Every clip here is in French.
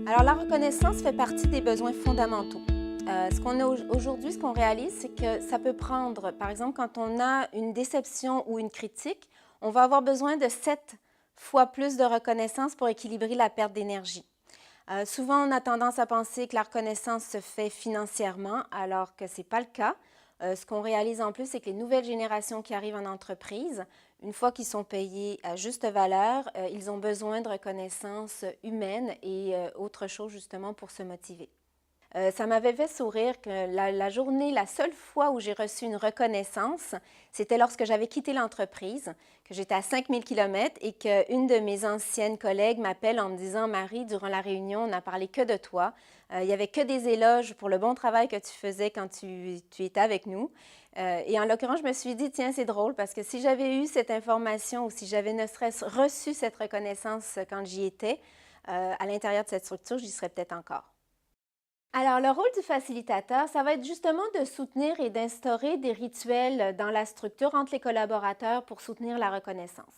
Alors, la reconnaissance fait partie des besoins fondamentaux. Ce qu'on a aujourd'hui, ce qu'on réalise, c'est que ça peut prendre, par exemple, quand on a une déception ou une critique, on va avoir besoin de 7 fois plus de reconnaissance pour équilibrer la perte d'énergie. Souvent, on a tendance à penser que la reconnaissance se fait financièrement, alors que ce n'est pas le cas. Ce qu'on réalise en plus, c'est que les nouvelles générations qui arrivent en entreprise, une fois qu'ils sont payés à juste valeur, ils ont besoin de reconnaissance humaine et autre chose justement pour se motiver. Ça m'avait fait sourire que la seule fois où j'ai reçu une reconnaissance, c'était lorsque j'avais quitté l'entreprise, que j'étais à 5000 km et qu'une de mes anciennes collègues m'appelle en me disant « Marie, durant la réunion, on n'a parlé que de toi. Il n'y avait que des éloges pour le bon travail que tu faisais quand tu étais avec nous. Et en l'occurrence, je me suis dit « Tiens, c'est drôle parce que si j'avais eu cette information ou si j'avais ne serait-ce reçu cette reconnaissance quand j'y étais, à l'intérieur de cette structure, j'y serais peut-être encore. » Alors, le rôle du facilitateur, ça va être justement de soutenir et d'instaurer des rituels dans la structure entre les collaborateurs pour soutenir la reconnaissance.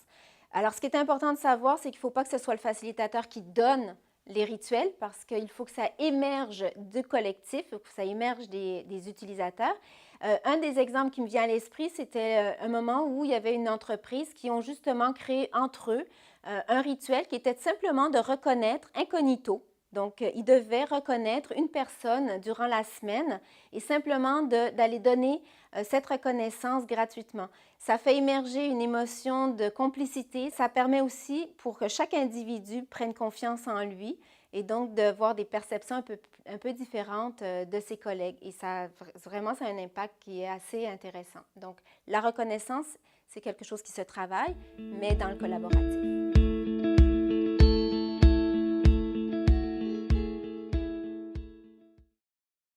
Alors, ce qui est important de savoir, c'est qu'il ne faut pas que ce soit le facilitateur qui donne les rituels parce qu'il faut que ça émerge du collectif, il faut que ça émerge des utilisateurs. Un des exemples qui me vient à l'esprit, c'était un moment où il y avait une entreprise qui ont justement créé entre eux un rituel qui était simplement de reconnaître incognito. Donc, ils devaient reconnaître une personne durant la semaine et simplement d'aller donner cette reconnaissance gratuitement. Ça fait émerger une émotion de complicité. Ça permet aussi pour que chaque individu prenne confiance en lui et donc de voir des perceptions un peu différentes de ses collègues. Et ça, vraiment, ça a un impact qui est assez intéressant. Donc, la reconnaissance, c'est quelque chose qui se travaille, mais dans le collaboratif.